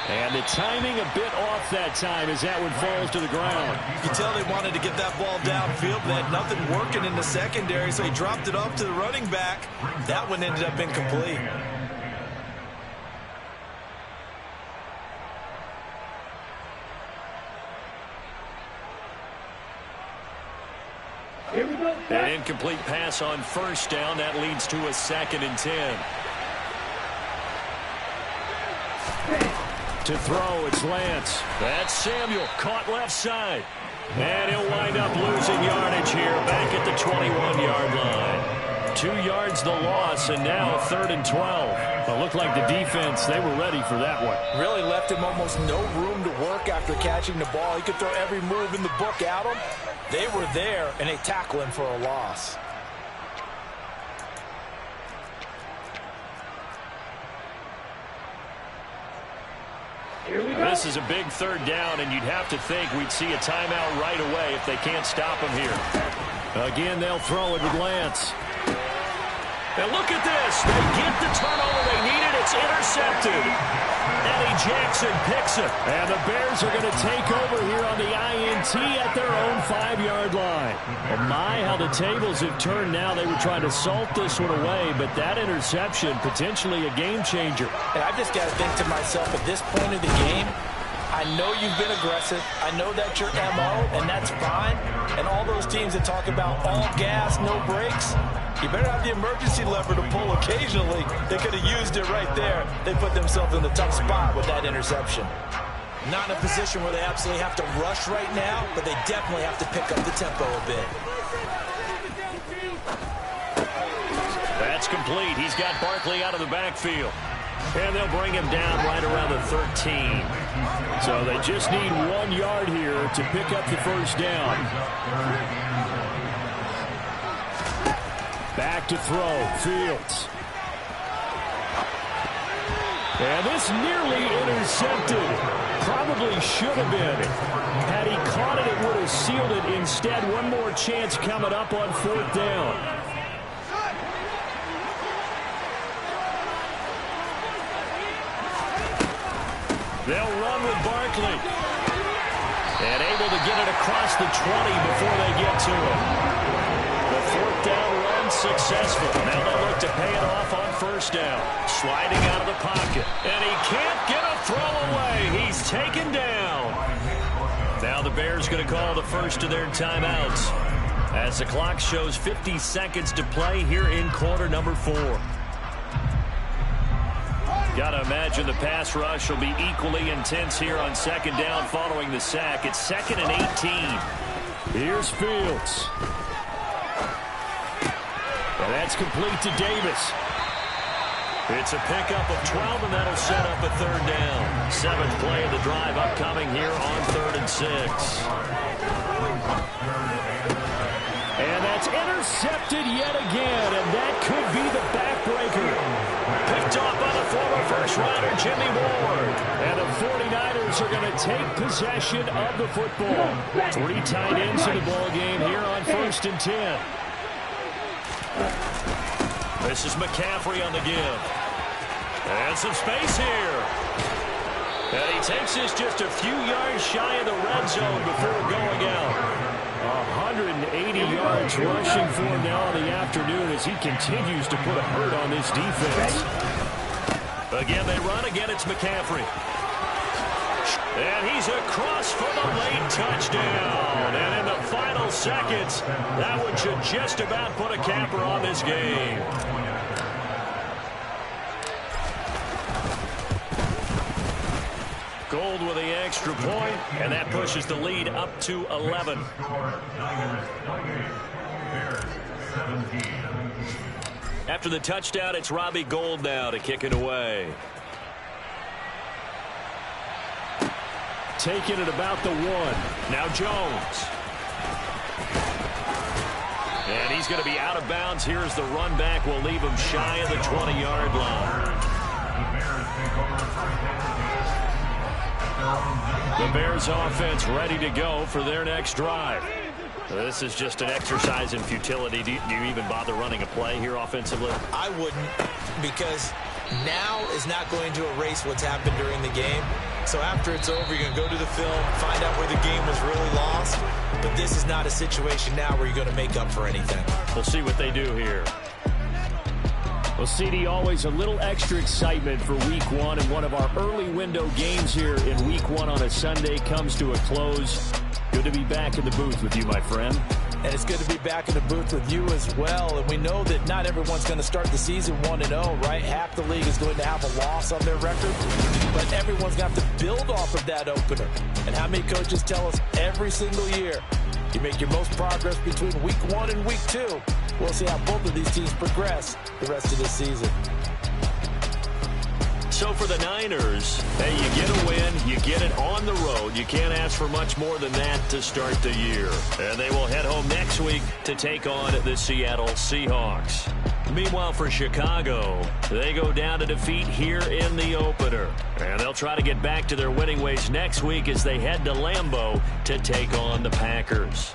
[SPEAKER 1] And the timing a bit off that time as that one falls to the ground.
[SPEAKER 4] You can tell they wanted to get that ball downfield. They had nothing working in the secondary, so he dropped it off to the running back. That one ended up incomplete.
[SPEAKER 1] An incomplete pass on first down. That leads to a 2nd and 10. To throw, it's Lance. That's Samuel, caught left side. And he'll wind up losing yardage here, back at the 21-yard line. 2 yards the loss, and now 3rd and 12. Well, looked like the defense, they were ready for that one.
[SPEAKER 4] Really left him almost no room to work after catching the ball. He could throw every move in the book at him. They were there, and they tackle him for a loss.
[SPEAKER 1] This is a big 3rd down, and you'd have to think we'd see a timeout right away if they can't stop him here. Again, they'll throw it with Lance. And look at this. They get the turnover they needed. It's intercepted. Eddie Jackson picks it. And the Bears are going to take over here on the INT at their own 5-yard line. Oh my, how the tables have turned now. They were trying to salt this one away, but that interception, potentially a game changer.
[SPEAKER 4] And I just got to think to myself, at this point of the game, I know you've been aggressive. I know that's your MO, and that's fine. And all those teams that talk about all gas, no brakes, you better have the emergency lever to pull occasionally. They could have used it right there. They put themselves in a tough spot with that interception. Not in a position where they absolutely have to rush right now, but they definitely have to pick up the tempo a bit.
[SPEAKER 1] That's complete. He's got Barkley out of the backfield. And they'll bring him down right around the 13. So they just need 1 yard here to pick up the first down. Back to throw, Fields. And this nearly intercepted. Probably should have been. Had he caught it, it would have sealed it. Instead, one more chance coming up on 4th down. They'll run with Barkley. And able to get it across the 20 before they get to it. The 4th down run successful. Now they look to pay it off on first down. Sliding out of the pocket. And he can't get a throw away. He's taken down. Now the Bears going to call the first of their timeouts, as the clock shows 50 seconds to play here in quarter number 4. Got to imagine the pass rush will be equally intense here on second down following the sack. It's 2nd and 18. Here's Fields. And that's complete to Davis. It's a pickup of 12, and that'll set up a 3rd down. 7th play of the drive upcoming here on 3rd and 6. And that's intercepted yet again, and that could be the backbreaker. Picked off by the former first-rounder Jimmy Ward. And the 49ers Niners are going to take possession of the football. 3 tight ends in the ball game here on 1st and 10. This is McCaffrey on the give. And some space here. And he takes this just a few yards shy of the red zone before going out. 180 yards rushing for him now in the afternoon as he continues to put a hurt on this defense. Again, they run. Again, it's McCaffrey. And he's across for the late touchdown. And in the final seconds, that one should just about put a capper on this game. Gold with the extra point, and that pushes the lead up to 11. After the touchdown, it's Robbie Gould now to kick it away. Taking it about the 1. Now Jones. And he's going to be out of bounds. Here's the run back. Will leave him shy of the 20-yard line. The Bears offense ready to go for their next drive. This is just an exercise in futility. Do you even bother running a play here offensively?
[SPEAKER 4] I wouldn't, because now is not going to erase what's happened during the game. So after it's over, you're going to go to the film, find out where the game was really lost. But this is not a situation now where you're going to make up for anything.
[SPEAKER 1] We'll see what they do here. Well, CD, always a little extra excitement for Week 1, and one of our early window games here in Week 1 on a Sunday comes to a close. Good to be back in the booth with you, my friend.
[SPEAKER 4] And it's good to be back in the booth with you as well. And we know that not everyone's going to start the season 1-0, right? Half the league is going to have a loss on their record. But everyone's going to have to build off of that opener. And how many coaches tell us every single year, you make your most progress between Week 1 and Week 2. We'll see how both of these teams progress the rest of this season.
[SPEAKER 1] So for the Niners, hey, you get a win, you get it on the road. You can't ask for much more than that to start the year. And they will head home next week to take on the Seattle Seahawks. Meanwhile, for Chicago, they go down to defeat here in the opener. And they'll try to get back to their winning ways next week as they head to Lambeau to take on the Packers.